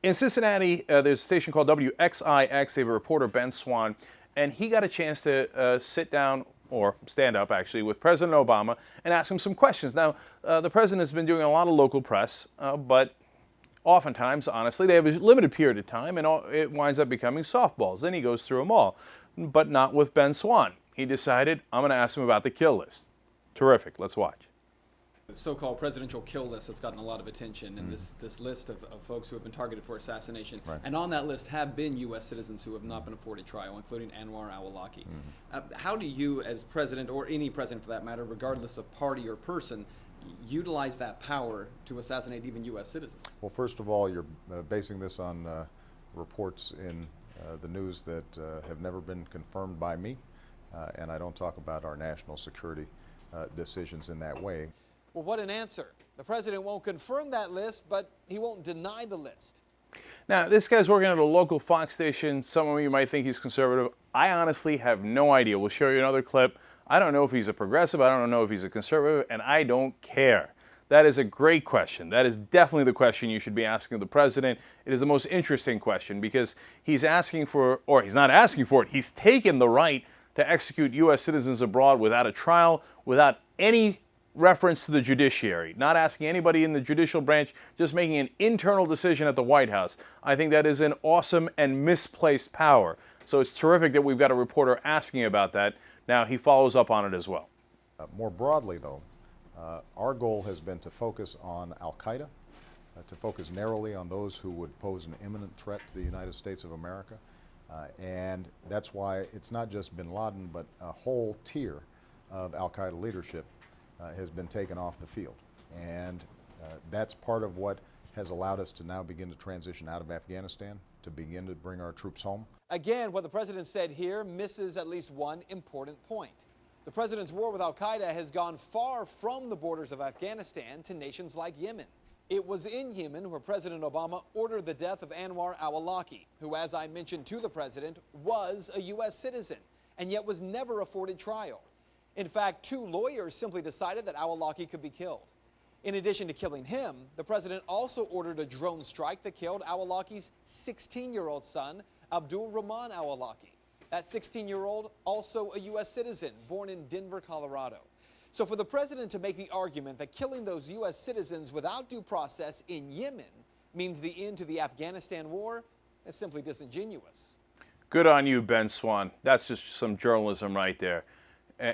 In Cincinnati, there's a station called WXIX. They have a reporter, Ben Swann, and he got a chance to sit down, or stand up actually, with President Obama and ask him some questions. Now, the president has been doing a lot of local press, but oftentimes, honestly, they have a limited period of time, and it winds up becoming softballs. Then he goes through them all, but not with Ben Swann. He decided, I'm going to ask him about the kill list. Terrific. Let's watch. The so-called presidential kill list that's gotten a lot of attention, and this list of folks who have been targeted for assassination. Right. And on that list have been U.S. citizens who have not been afforded trial, including Anwar Al-Awlaki. How do you, as president, or any president for that matter, regardless of party or person, utilize that power to assassinate even U.S. citizens? Well, first of all, you're basing this on reports in the news that have never been confirmed by me, and I don't talk about our national security decisions in that way. Well, what an answer. The president won't confirm that list, but he won't deny the list. Now, this guy's working at a local Fox station. Some of you might think he's conservative. I honestly have no idea. We'll show you another clip. I don't know if he's a progressive. I don't know if he's a conservative, and I don't care. That is a great question. That is definitely the question you should be asking of the president. It is the most interesting question because he's asking for, or he's not asking for it, he's taken the right to execute U.S. citizens abroad without a trial, without any reference to the judiciary, not asking anybody in the judicial branch, just making an internal decision at the White House. I think that is an awesome and misplaced power. So it's terrific that we've got a reporter asking about that. Now he follows up on it as well. More broadly, though, our goal has been to focus on Al-Qaeda, to focus narrowly on those who would pose an imminent threat to the United States of America. And that's why it's not just bin Laden, but a whole tier of Al-Qaeda leadership has been taken off the field. And that's part of what has allowed us to now begin to transition out of Afghanistan, to begin to bring our troops home. Again, what the president said here misses at least one important point. The president's war with Al-Qaeda has gone far from the borders of Afghanistan to nations like Yemen. It was in Yemen where President Obama ordered the death of Anwar Al-Awlaki, who, as I mentioned to the president, was a U.S. citizen and yet was never afforded trial. In fact, 2 lawyers simply decided that Al-Awlaki could be killed. In addition to killing him, the president also ordered a drone strike that killed Al-Awlaki's 16-year-old son, Abdul Rahman Al-Awlaki. That 16-year-old, also a U.S. citizen, born in Denver, Colorado. So for the president to make the argument that killing those U.S. citizens without due process in Yemen means the end to the Afghanistan war is simply disingenuous. Good on you, Ben Swann. That's just some journalism right there.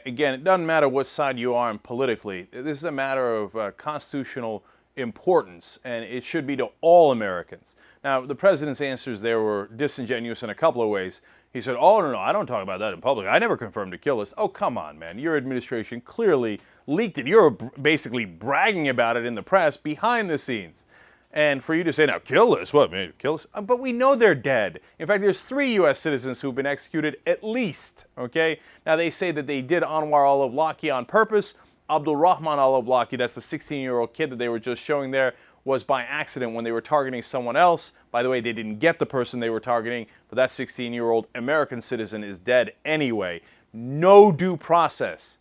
Again, it doesn't matter what side you are on politically. This is a matter of constitutional importance, and it should be to all Americans. Now, the president's answers there were disingenuous in a couple of ways. He said, oh, no, I don't talk about that in public. I never confirmed a kill list. Oh, come on, man. Your administration clearly leaked it. You're basically bragging about it in the press behind the scenes. And for you to say, now, kill list? What, man, kill list? But we know they're dead. In fact, there's 3 U.S. citizens who've been executed at least, okay? Now, they say that they did Anwar Al-Awlaki on purpose. Abdul Rahman Al-Awlaki, that's the 16-year-old kid that they were just showing there, was by accident when they were targeting someone else. By the way, they didn't get the person they were targeting, but that 16-year-old American citizen is dead anyway. No due process.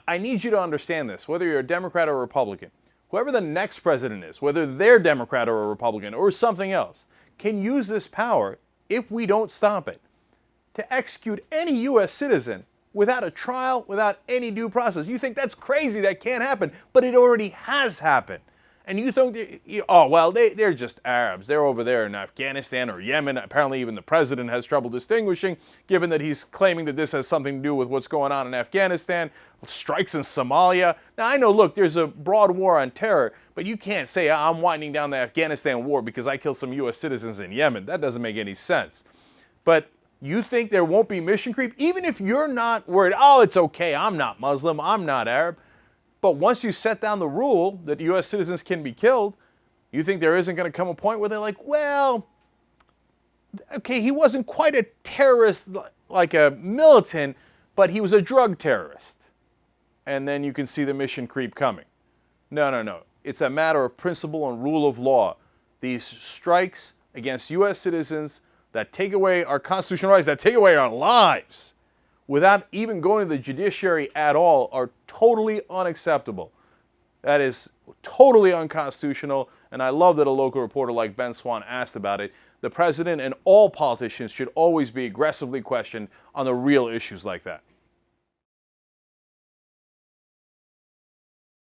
I need you to understand this, whether you're a Democrat or a Republican. Whoever the next president is, whether they're Democrat or a Republican or something else, can use this power, if we don't stop it, to execute any U.S. citizen without a trial, without any due process. You think that's crazy, that can't happen, but it already has happened. And you think, oh, well, they're just Arabs. They're over there in Afghanistan or Yemen. Apparently even the president has trouble distinguishing, given that he's claiming that this has something to do with what's going on in Afghanistan, strikes in Somalia. Now, I know, look, there's a broad war on terror, but you can't say I'm winding down the Afghanistan war because I killed some U.S. citizens in Yemen. That doesn't make any sense. But you think there won't be mission creep? Even if you're not worried, oh, it's okay, I'm not Muslim, I'm not Arab. But once you set down the rule that U.S. citizens can be killed, you think there isn't going to come a point where they're like, well, okay, he wasn't quite a terrorist like a militant, but he was a drug terrorist. And then you can see the mission creep coming. No, no, no. It's a matter of principle and rule of law. These strikes against U.S. citizens that take away our constitutional rights, that take away our lives, without even going to the judiciary at all, are totally unacceptable. That is totally unconstitutional, And I love that a local reporter like Ben Swann asked about it. The president and all politicians should always be aggressively questioned on the real issues like that.